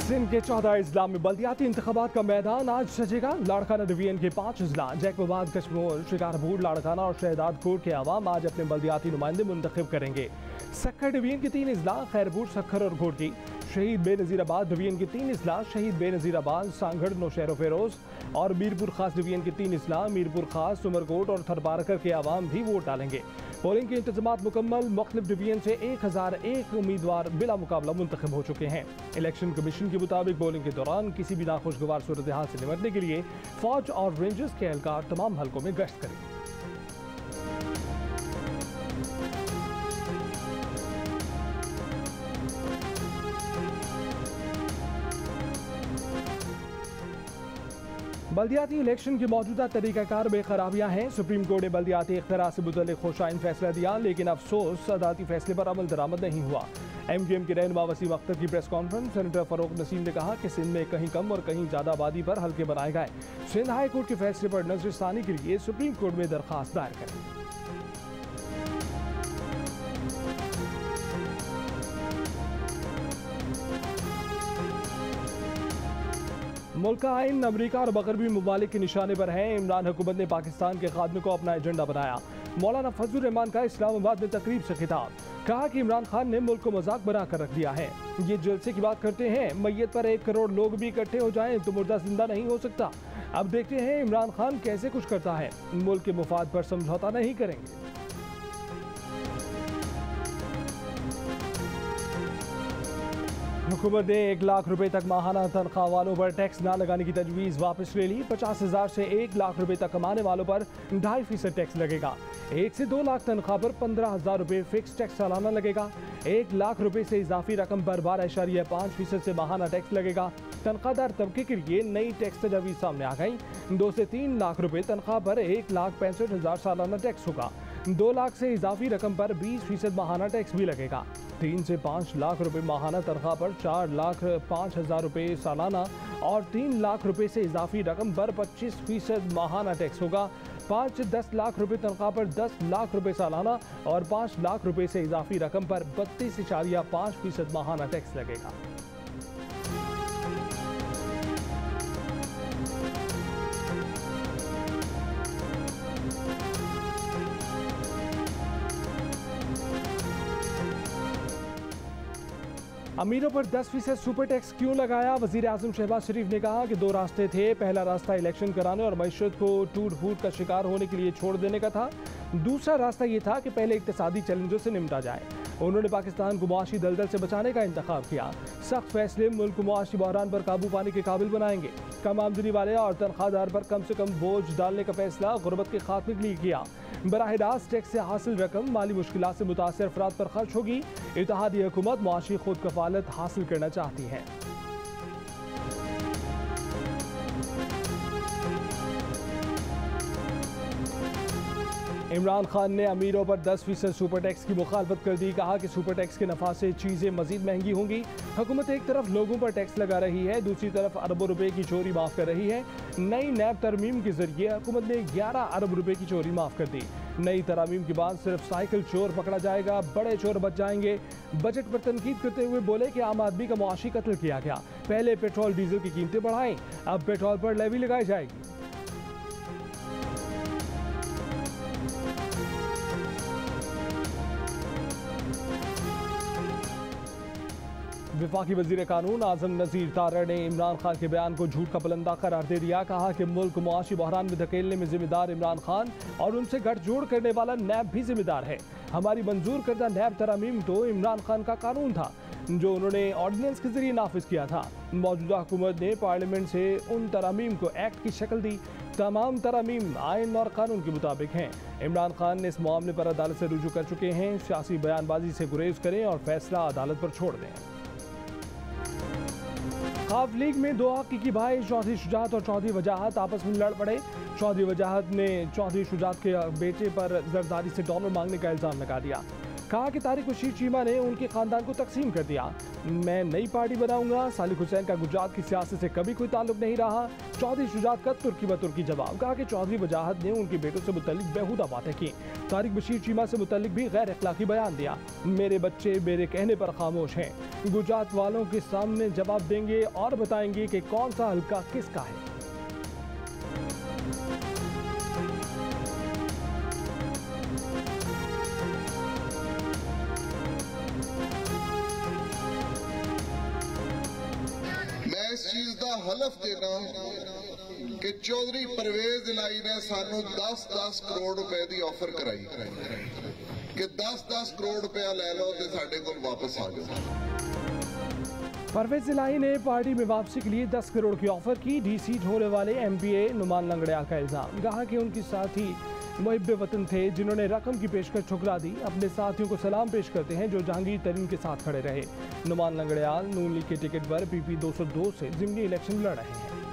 सिंध के 14 अजला में बल्दियाती इंतखाबात का मैदान आज सजेगा। लाड़काना डिवीजन के 5 अजला जैकोबाद, कश्मीर, शिकारपुर, लाड़काना और शहजादकोट के अवाम आज अपने बल्दियाती नुमाइंदे मुंतखब करेंगे। सक्खर डिवीजन के 3 अजला खैरपुर, सक्खर और घोटकी, शहीद बेनज़ीराबाद डिवीजन के 3 अजला शहीद बेनज़ीराबाद, सांगड़, नौशहर फेरोज और मीरपुर खास डिवीजन के 3 अजला मीरपुर खास, उमरकोट और थरपारकर के अवाम भी वोट डालेंगे। पोलिंग के इंतजामात मुकम्मल। मुख्तलिफ डिवीजन से 1001 उम्मीदवार बिला मुकाबला मुंतखब हो चुके हैं। इलेक्शन कमीशन के मुताबिक पोलिंग के दौरान किसी भी नाखुशगवार सूरत हाल से निपटने के लिए फौज और रेंजर्स के एहलकार तमाम हलकों में गश्त करेंगे। बल्दियाती इलेक्शन के मौजूदा तरीक़ाकार में खराबियां हैं। सुप्रीम कोर्ट ने बल्दियाती इख्तियार से मुतल्लिक़ खुशाइन फैसला दिया, लेकिन अफसोस अदालती फैसले पर अमल दरामद नहीं हुआ। MQM के रहनुमा वसीम अख्तर की press conference. Senator Farooq Naseem ने कहा कि सिंध में कहीं कम और कहीं ज़्यादा आबादी पर हल्के बनाए गए। सिंध हाई कोर्ट के फैसले पर नज़रसानी के लिए सुप्रीम कोर्ट में दरख्वास्त दायर करें। मुल्क का आइन अमरीका और मगरबी ममालिक के निशाने पर है। इमरान हुकूमत ने पाकिस्तान के खात्मे को अपना एजेंडा बनाया। मौलाना फजलुर रहमान का इस्लामाबाद में तकरीब से खिताब। कहा कि इमरान खान ने मुल्क को मजाक बनाकर रख दिया है। ये जलसे की बात करते हैं, मैयत पर 1 करोड़ लोग भी इकट्ठे हो जाएं तो मुर्दा जिंदा नहीं हो सकता। अब देखते हैं इमरान खान कैसे कुछ करता है। मुल्क के मुफाद पर समझौता नहीं करेंगे। हुकूमत ने 1 लाख रुपए तक माहाना तनख्वाह वालों पर टैक्स न लगाने की तजवीज़ वापस ले ली। 50,000 से 1 लाख रुपए तक कमाने वालों पर 2.5% टैक्स लगेगा। 1 से 2 लाख तनख्वाह पर 15,000 रुपए फिक्स टैक्स सालाना लगेगा। 1 लाख रुपए से इजाफी रकम पर 12.5% से माहाना टैक्स लगेगा। तनख्वाहदार तबके के लिए नई टैक्स तजवीज़ सामने आ गई। 2 से 3 लाख रुपए तनख्वाह पर 1,65,000 सालाना टैक्स होगा। 2 लाख से इजाफी रकम पर 20% माहाना टैक्स भी लगेगा। 3 से 5 लाख रुपए माहाना तनख्वाह पर 4,05,000 रुपए सालाना और 3 लाख रुपए से इजाफी रकम पर 25% माहाना टैक्स होगा। 5 से 10 लाख रुपए तनख्वाह पर 10 लाख रुपए सालाना और 5 लाख रुपए से इजाफी रकम पर 32.5% माहाना टैक्स लगेगा। अमीरों पर 10% सुपर टैक्स क्यों लगाया? वज़ीर आज़म शहबाज शरीफ ने कहा कि 2 रास्ते थे। पहला रास्ता इलेक्शन कराने और मईशत को टूट फूट का शिकार होने के लिए छोड़ देने का था। दूसरा रास्ता ये था कि पहले इक्तिसादी चैलेंजों से निपटा जाए। उन्होंने पाकिस्तान को मुआशी दलदल से बचाने का इंतखाब किया। सख्त फैसले मुल्क को मुआशी बहरान पर काबू पाने के काबिल बनाएंगे। कम आमदनी वाले और तनख्वाहदार पर कम से कम बोझ डालने का फैसला गुर्बत के खात्मे के लिए किया। बराह रास्त टैक्स से हासिल रकम माली मुश्किलात से मुतासर अफराद पर खर्च होगी। इत्तेहादी हुकूमत मुआशी खुद कफालत हासिल करना चाहती है। इमरान खान ने अमीरों पर 10% सुपर टैक्स की मुखालफत कर दी। कहा कि सुपर टैक्स के नफा से चीज़ें मजीद महंगी होंगी। हुकूमत एक तरफ लोगों पर टैक्स लगा रही है, दूसरी तरफ अरबों रुपए की चोरी माफ़ कर रही है। नई नैब तरमीम के जरिए हुकूमत ने 11 अरब रुपए की चोरी माफ़ कर दी। नई तरमीम के बाद सिर्फ साइकिल चोर पकड़ा जाएगा, बड़े चोर बच जाएंगे। बजट पर तनकीद करते हुए बोले कि आम आदमी का मुआशी कत्ल किया गया। पहले पेट्रोल डीजल की कीमतें बढ़ाएं, अब पेट्रोल पर लेवी लगाई जाएगी। वफाकी वज़ीर कानून आज़म नज़ीर तारड़ ने इमरान खान के बयान को झूठ का बुलंदा करार दे दिया। कहा कि मुल्क को मुआशी बहरान में धकेलने में जिम्मेदार इमरान खान और उनसे गठजोड़ करने वाला नैब भी जिम्मेदार है। हमारी मंजूर करदा नैब तरामीम तो इमरान खान का कानून था जो उन्होंने ऑर्डिनेंस के जरिए नाफिज किया था। मौजूदा हुकूमत ने पार्लियामेंट से उन तरामीम को एक्ट की शक्ल दी। तमाम तरामीम आइन और कानून के मुताबिक हैं। इमरान खान ने इस मामले पर अदालत से रुजू कर चुके हैं। सियासी बयानबाजी से गुरेज करें और फैसला अदालत पर छोड़ दें। खाफ लीग में 2 हकीकी भाई चौधरी शुजात और चौधरी वजाहत आपस में लड़ पड़े। चौधरी वजाहत ने चौधरी शुजात के बेटे पर जरदारी से डॉलर मांगने का इल्जाम लगा दिया। कहा कि तारिक बशीर चीमा ने उनके खानदान को तकसीम कर दिया। मैं नई पार्टी बनाऊंगा। सालिक हुसैन का गुजरात की सियासत से कभी कोई ताल्लुक नहीं रहा। चौधरी शुजात का तुर्की ब तुर्की जवाब। कहा कि चौधरी वजाहत ने उनके बेटों से मुतल्लिक बेहुदा बातें की। तारिक बशीर चीमा से मुतल्लिक भी गैर अखलाकी बयान दिया। मेरे बच्चे मेरे कहने पर खामोश हैं। गुजरात वालों के सामने जवाब देंगे और बताएंगे कि कौन सा हल्का किसका है। इस चीज का हलफ देना कि चौधरी परवेज इलाही ने सानू 10-10 करोड़ रुपए की ऑफर कराई कि 10-10 करोड़ रुपया ले लो तो साडे कोल वापस आ जाओ। परवेज इलाही ने पार्टी में वापसी के लिए 10 करोड़ की ऑफर की। डीसी होने वाले MPA नुमान लंगड़ियाल का इल्जाम। कहा कि उनके साथी मुहिब्बे वतन थे जिन्होंने रकम की पेशकश ठुकरा दी। अपने साथियों को सलाम पेश करते हैं जो जहांगीर तरीन के साथ खड़े रहे। नुमान लंगड़ियाल नून लीग के टिकट पर PP 202 से ज़िमनी इलेक्शन लड़ रहे हैं।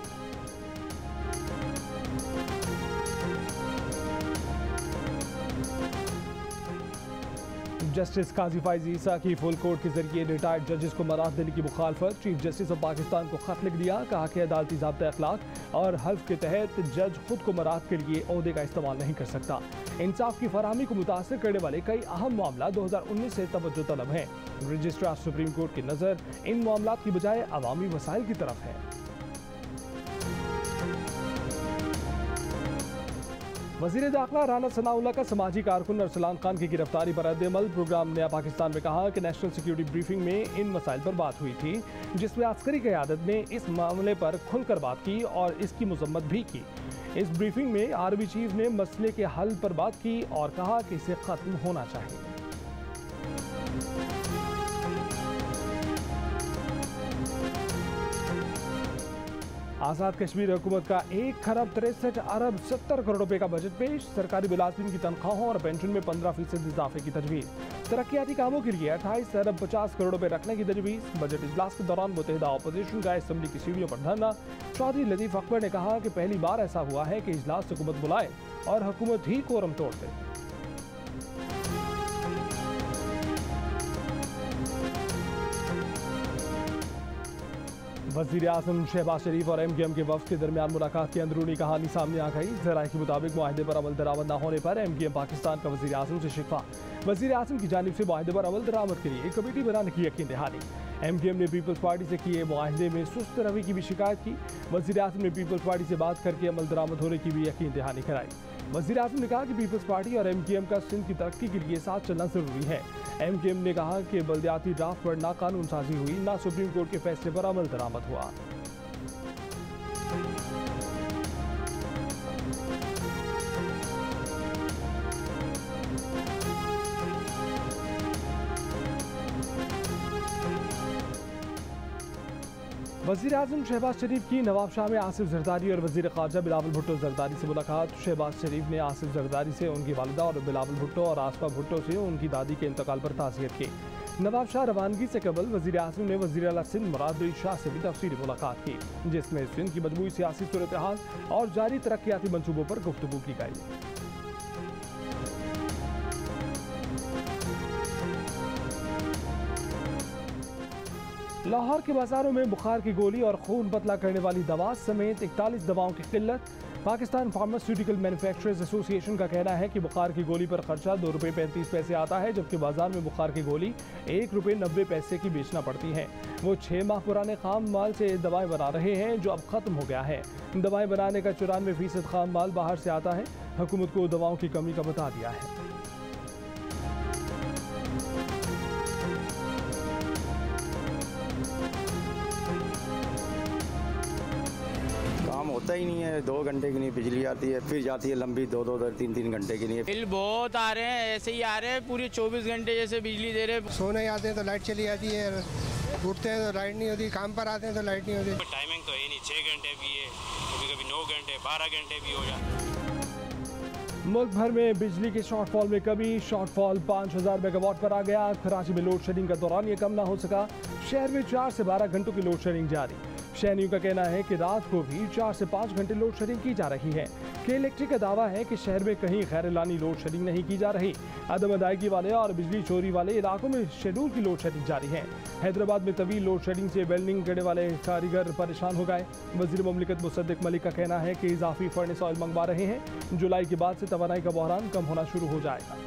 जस्टिस काजी फाइज ईसा की फुल कोर्ट के जरिए रिटायर्ड जजेस को मराहत देने की मुखालफत। चीफ जस्टिस ऑफ पाकिस्तान को खत लिख दिया। कहा कि अदालती ज़ाब्ता अखलाक और हल्फ के तहत जज खुद को मराहत के लिए ओहदे का इस्तेमाल नहीं कर सकता। इंसाफ की फराहमी को मुतासर करने वाले कई अहम मामला 2019 से तवज्जो तलब हैं। रजिस्ट्रार सुप्रीम कोर्ट की नज़र इन मामला की बजाय अवामी वसाइल की तरफ है। वज़ीर दाखिला राना सनाउल्लाह का समाजी कारकुन अरसलान खान की गिरफ्तारी पर रद्द-ए-अमल। प्रोग्राम नया पाकिस्तान में कहा कि नेशनल सिक्योरिटी ब्रीफिंग में इन मसाइल पर बात हुई थी जिसमें अस्करी क़यादत ने इस मामले पर खुलकर बात की और इसकी मजम्मत भी की। इस ब्रीफिंग में आर्मी चीफ ने मसले के हल पर बात की और कहा कि इसे ख़त्म होना चाहिए। आज़ाद कश्मीर हुकूमत का 1 खरब 63 अरब 70 करोड़ रुपए का बजट पेश। सरकारी मुलाजिम की तनख्वाहों और पेंशन में 15% इजाफे की तजवीज़। तरक्याती कामों के लिए 28 अरब 50 करोड़ रुपए रखने की तजवीज़। बजट इजलास के दौरान मुत्तहिदा अपोजिशन का असम्बली की सीढ़ियों पर धरना। चौधरी लतीफ़ अकबर ने कहा कि पहली बार ऐसा हुआ है कि इजलास हुकूमत बुलाए और हुकूमत ही कोरम तोड़ दे। वज़ीर आज़म शहबाज शरीफ और MKM के वफ़द के दरमियान मुलाकात की अंदरूनी कहानी सामने आ गई। ज़राए के मुताबिक मुआहदे पर अमल दरामद न होने पर MKM पाकिस्तान का वज़ीर आज़म से शिकवा। वज़ीर आज़म की जानिब से मुआहदे पर अमल दरामद के लिए कमेटी बनाने की यकीन दहानी। MKM ने पीपल्स पार्टी से किए मुआहदे में सुस्त रवि की भी शिकायत की। वज़ीर आज़म ने पीपल्स पार्टी से बात करके अमल दरामद होने की भी यकीन दहानी कराई। वज़ीर आज़म ने कहा कि पीपल्स पार्टी और MKM का सिंध की तरक्की के लिए साथ चलना ज़रूरी है। MKM ने कहा कि बल्दियाती ड्राफ्ट पर ना कानून साजी हुई, ना सुप्रीम कोर्ट के फैसले पर अमल दरामद हुआ। वज़ीर आज़म शहबाज शरीफ की नवाब शाह में आसिफ जरदारी और वज़ीर ख़ारजा बिलावल भुट्टो जरदारी से मुलाकात। शहबाज शरीफ ने आसिफ जरदारी से उनकी वालिदा और बिलावल भुट्टो और आसफा भुट्टो से उनकी दादी के इंतकाल पर ताज़ियत की। नवाब शाह रवानगी से कबल वज़ीर आज़म ने वज़ीर आला सिंध मुराद शाह से भी तफसीली मुलाकात की जिसमें सिंध की मजमूई सियासी सूरत हाल और जारी तरक्याती मनसूबों पर गुफ्तगू की गई। लाहौर के बाजारों में बुखार की गोली और खून पतला करने वाली दवा समेत 41 दवाओं की किल्लत। पाकिस्तान फार्मास्यूटिकल मैन्युफैक्चरर्स एसोसिएशन का कहना है कि बुखार की गोली पर खर्चा ₹2.35 आता है जबकि बाजार में बुखार की गोली ₹1.90 की बेचना पड़ती है। वो 6 माह पुराने खाम माल से दवाएं बना रहे हैं जो अब खत्म हो गया है। दवाएं बनाने का 94% खाम माल बाहर से आता है। हुकूमत को दवाओं की कमी का बता दिया है। होता ही नहीं है। 2 घंटे की नहीं बिजली आती है, फिर जाती है लंबी 2-2 3-3 घंटे की नहीं। बिल बहुत आ रहे हैं, ऐसे ही आ रहे हैं पूरे 24 घंटे जैसे बिजली दे रहे हैं। सोने आते हैं तो लाइट चली जाती है, उठते हैं तो लाइट नहीं होती, काम पर आते हैं तो लाइट नहीं होती। टाइमिंग तो है नहीं, 6 घंटे भी है, कभी कभी 9 घंटे 12 घंटे भी हो जाते हैं। मुल्क भर में बिजली के शॉर्टफॉल में कमी। शॉर्टफॉल 5000 मेगावाट पर आ गया। कराची में लोड शेडिंग का दौरान ये कम ना हो सका। शहर में 4 से 12 घंटों की लोड शेडिंग जारी। शहरियों का कहना है कि रात को भी 4 से 5 घंटे लोड शेडिंग की जा रही है। के इलेक्ट्रिक का दावा है कि शहर में कहीं गैर-एलानी लोड शेडिंग नहीं की जा रही। अदम अदायगी वाले और बिजली चोरी वाले इलाकों में शेड्यूल की लोड शेडिंग जारी है। हैदराबाद में तवील लोड शेडिंग से वेल्डिंग करने वाले कारीगर परेशान हो गए। वजीर मुमलिकत मुसद्दिक मलिक का कहना है कि इजाफी फर्नेस ऑयल मंगवा रहे हैं। जुलाई के बाद से तवानाई का बहरान कम होना शुरू हो जाएगा।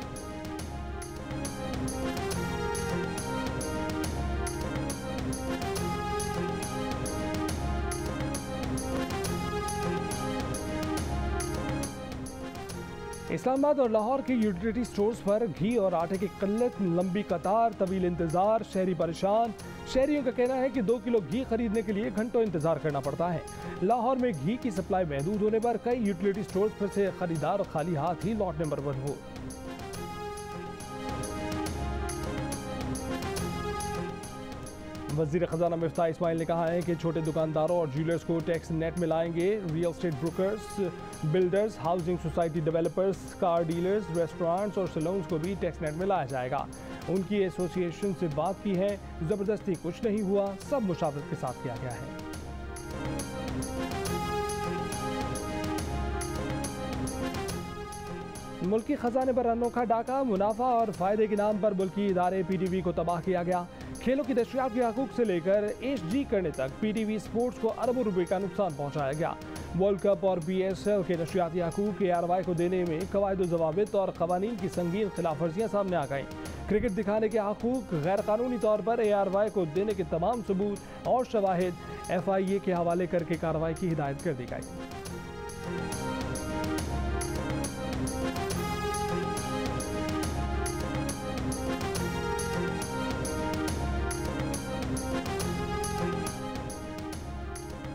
इस्लामाबाद और लाहौर के यूटिलिटी स्टोर्स पर घी और आटे की किल्लत, लंबी कतार, तवील इंतजार, शहरी परेशान। शहरियों का कहना है कि 2 किलो घी खरीदने के लिए घंटों इंतजार करना पड़ता है। लाहौर में घी की सप्लाई महदूद होने पर कई यूटिलिटी स्टोर्स पर से खरीदार खाली हाथ ही लौटने पर मजबूर। वजीर खजाना मिफ्ताह इस्माइल ने कहा है कि छोटे दुकानदारों और ज्वेलर्स को टैक्स नेट में लाएंगे। Real estate brokers, builders, housing society developers, car dealers, restaurants और सैलून्स को भी टैक्स नेट में लाया जाएगा। उनकी एसोसिएशन से बात की है, जबरदस्ती कुछ नहीं हुआ, सब मुशावरत के साथ किया गया है। मुल्की खजाने पर अनोखा डाका, मुनाफा और फायदे के नाम पर मुल्की इदारे PTV को तबाह किया गया। खेलों की दस्तयाब के हकूक से लेकर HD करने तक PTV स्पोर्ट्स को अरबों रुपए का नुकसान पहुंचाया गया। वर्ल्ड कप और BSL के नशियाती हकूक ARY को देने में कवायद जवाबित और कवानीन की संगीन खिलाफ वर्जियाँ सामने आ गईं। क्रिकेट दिखाने के हकूक गैर कानूनी तौर पर ARY को देने के तमाम सबूत और शवाहिद FIA के हवाले करके कार्रवाई की हिदायत कर दी गई।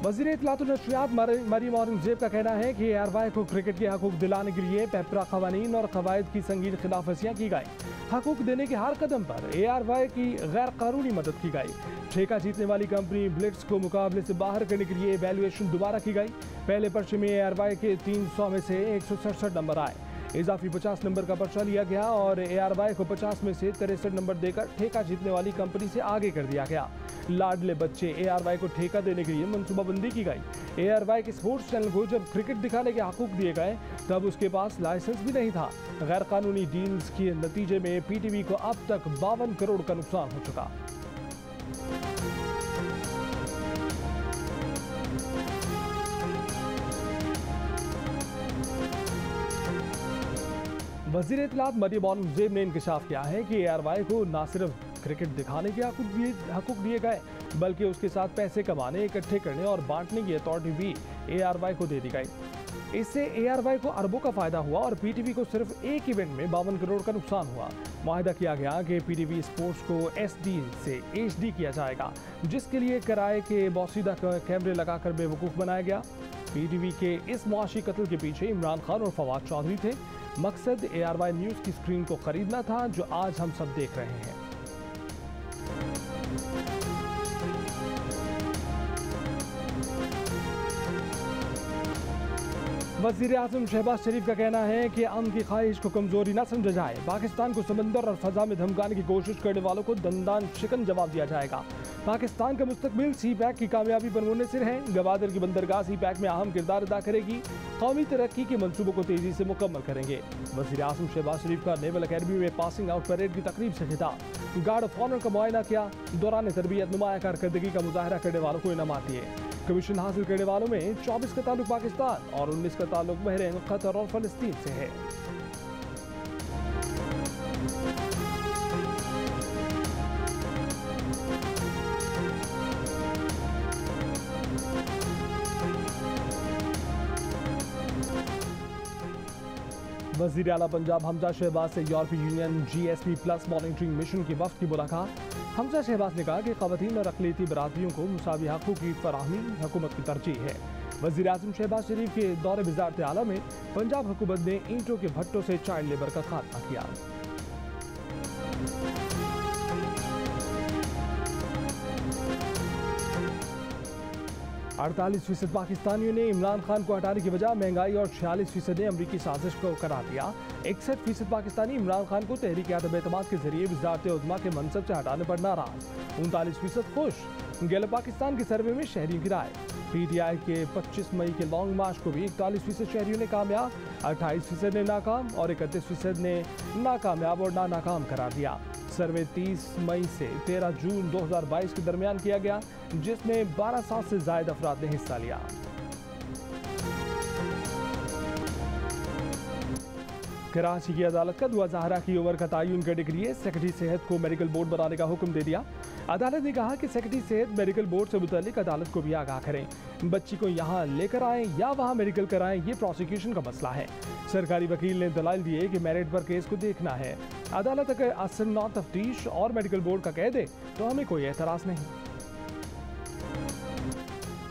वज़ीर इत्तलात और नशरियात मरियम औरंगज़ेब का कहना है कि ARY को क्रिकेट के हकूक दिलाने के लिए पेपरा कवानीन और कवायद की संगीन खिलाफ वर्जियाँ की गई। हकूक देने के हर कदम पर ARY की गैर कानूनी मदद की गई। ठेका जीतने वाली कंपनी ब्लिट्स को मुकाबले से बाहर करने के लिए वैल्यूएशन दोबारा की गई। पहले पर्चे में ARY के 300 में से 167 नंबर आए। इजाफी 50 नंबर का पर्चा लिया गया और ARY को 50 में से 63 नंबर देकर ठेका जीतने वाली कंपनी से आगे कर दिया गया। लाडले बच्चे ARY को ठेका देने के लिए मनसूबाबंदी की गई। ARY के स्पोर्ट्स चैनल को जब क्रिकेट दिखाने के हकूक दिए गए तब उसके पास लाइसेंस भी नहीं था। गैर कानूनी डील्स के नतीजे में PTV को अब तक 52 करोड़ का नुकसान हो चुका। वज़ीर इत्तलात मरियम औरंगज़ेब ने इंकशाफ किया है कि ARY को न सिर्फ क्रिकेट दिखाने के हकूक दिए गए बल्कि उसके साथ पैसे कमाने, इकट्ठे करने और बांटने की अथॉरिटी भी ARY को दे दी गई। इससे ARY को अरबों का फायदा हुआ और PTV को सिर्फ एक इवेंट में 52 करोड़ का नुकसान हुआ। मुआहदा किया गया कि PTV स्पोर्ट्स को SD से HD किया जाएगा, जिसके लिए किराए के बोसीदा कैमरे लगाकर बेवकूफ़ बनाया गया। PTV के इस मुआशी कत्ल के पीछे इमरान खान और फवाद चौधरी थे। मकसद ARY न्यूज़ की स्क्रीन को खरीदना था, जो आज हम सब देख रहे हैं। वज़ीर आज़म शहबाज शरीफ का कहना है कि अमन की ख्वाहिश को कमजोरी न समझा जाए। पाकिस्तान को समंदर और फजा में धमकाने की कोशिश करने वालों को दंदान शिकन जवाब दिया जाएगा। पाकिस्तान का मुस्तकबिल CPEC की कामयाबी पर मुनहसर है। गवादर की बंदरगाह CPEC में अहम किरदार अदा करेगी। कौमी तरक्की के मंसूबों को तेजी से मुकम्मल करेंगे। वज़ीर आज़म शहबाज शरीफ का नेवल अकेडमी में पासिंग आउट परेड की तकरीब से खिताब। गार्ड ऑफ ऑनर का मुआयना किया। दौरान तरबियत नुमाया कारकर्दगी का मुजाहरा करने वालों को इनामात दिए। कमीशन हासिल करने वालों में 24 का ताल्लुक पाकिस्तान और 19 का ताल्लुक बहरीन, कतर और फ़लस्तीन से है। वज़ीर आला पंजाब हमजा शहबाज से यूरोपीय यूनियन GSP+ मॉनिटरिंग मिशन की वफ़द की मुलाकात। हमजा शहबाज ने कहा कि ख़वातीन और अक़लियती बरादरियों को मुसावी हक़ों की फराहमी हुकूमत की तरजीह है। वज़ीर आज़म शहबाज शरीफ के दौरे वज़ारत आला में पंजाब हुकूमत ने ईंटों के भट्टों से चाइल्ड लेबर का खात्मा किया। 48% पाकिस्तानियों ने इमरान खान को हटाने की वजह महंगाई और 46% ने अमरीकी साजिश को करार दिया। 61% पाकिस्तानी इमरान खान को तहरीक अदम एतमाद के जरिए वज़ारत उज़्मा के मनसब से हटाने पर नाराज, 39% खुश। गैलप पाकिस्तान के सर्वे में शहरियों की राय। PTI के 25 मई के लॉन्ग मार्च को भी 41% शहरियों ने कामयाब, 28% ने नाकाम और 31% ने नाकामयाब और नाकाम करार दिया। सर्वे 30 मई से 13 जून 2022 के दरमियान किया गया, जिसमें 12,000 से ज्यादा अफराद ने हिस्सा लिया। कराची की अदालत का दुआ ज़हरा की उम्र का तयन करने के लिए सेक्रेटरी सेहत को मेडिकल बोर्ड बनाने का हुक्म दे दिया। अदालत ने कहा कि सेक्रेटरी सेहत मेडिकल बोर्ड से मुतालिक अदालत को भी आगाह करें। बच्ची को यहाँ लेकर आएं या वहाँ मेडिकल कराएं, ये प्रोसिक्यूशन का मसला है। सरकारी वकील ने दलाइल दिए कि मेरिट पर केस को देखना है। अदालत अगर असन्ना तफ्तीश और मेडिकल बोर्ड का कह दे तो हमें कोई एतराज़ नहीं।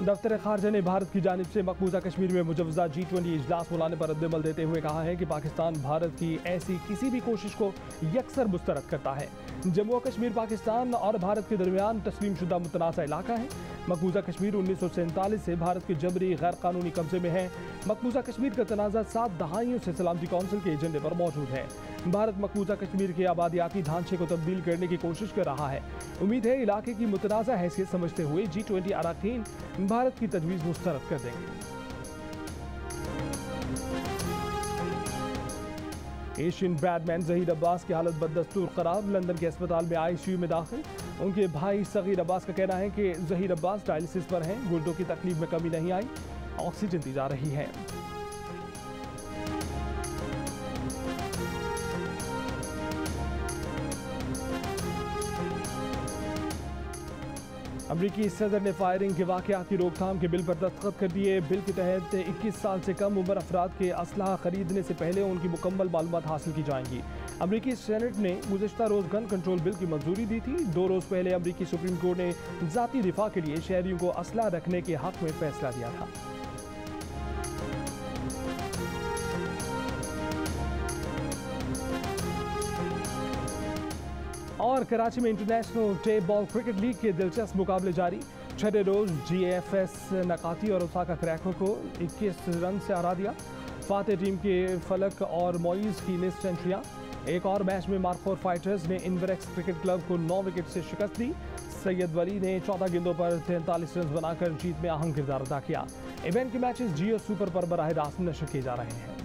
दफ्तर खारजा ने भारत की जानिब से मकबूजा कश्मीर में मुजवजा G20 इजलास बुलाने पर रद्दमल देते हुए कहा है कि पाकिस्तान भारत की ऐसी किसी भी कोशिश को यकसर मुस्तरद करता है। जम्मू और कश्मीर पाकिस्तान और भारत के दरमियान तस्लीम शुदा मुतनाज़ा इलाका है। मकबूजा कश्मीर 1947 से भारत के जबरी गैर कानूनी कब्जे में है। मकबूजा कश्मीर का तनाज़ा 7 दहाइयों से सलामती कौंसिल के एजेंडे पर मौजूद है। भारत मकबूजा कश्मीर के आबादियाती ढांचे को तब्दील करने की कोशिश कर रहा है। उम्मीद है इलाके की मुतनाज़ा हैसियत समझते हुए G20 अरकान भारत की तजवीज़ मुस्तरद कर देंगे। एशियन बैडमैन ज़हीर अब्बास की हालत बददस्तूर करार, लंदन के अस्पताल में ICU में दाखिल। उनके भाई सगीर अब्बास का कहना है कि ज़हीर अब्बास डायलिसिस पर हैं, गुर्दों की तकलीफ में कमी नहीं आई, ऑक्सीजन दी जा रही है। अमरीकी सदर ने फायरिंग के वाक़यात की रोकथाम के बिल पर दस्तखत कर दिए। बिल के तहत 21 साल से कम उम्र अफराद के असलहा खरीदने से पहले उनकी मुकम्मल मालूमात हासिल की जाएंगी। अमरीकी सेनेट ने गुज़श्ता रोज़ गन कंट्रोल बिल की मंजूरी दी थी। 2 रोज़ पहले अमरीकी सुप्रीम कोर्ट ने ज़ाती दिफा के लिए शहरियों को असलहा रखने के हक़ में फैसला दिया था। और कराची में international tape ball cricket league के दिलचस्प मुकाबले जारी। 6ठे रोज GFS नकाती और ओसाका क्रैको को 21 रन से हरा दिया। फाते टीम के फलक और मोइज की निस्फ सेंचुरियां। एक और मैच में मार्कोर फाइटर्स ने इनवरेक्स क्रिकेट क्लब को 9 विकेट से शिकस्त दी। सैयद वली ने 14 गेंदों पर 43 रन बनाकर जीत में अहम किरदार अदा किया। इवेंट के मैचेस जियो सुपर पर बराह रास्त नशर किए जा रहे हैं।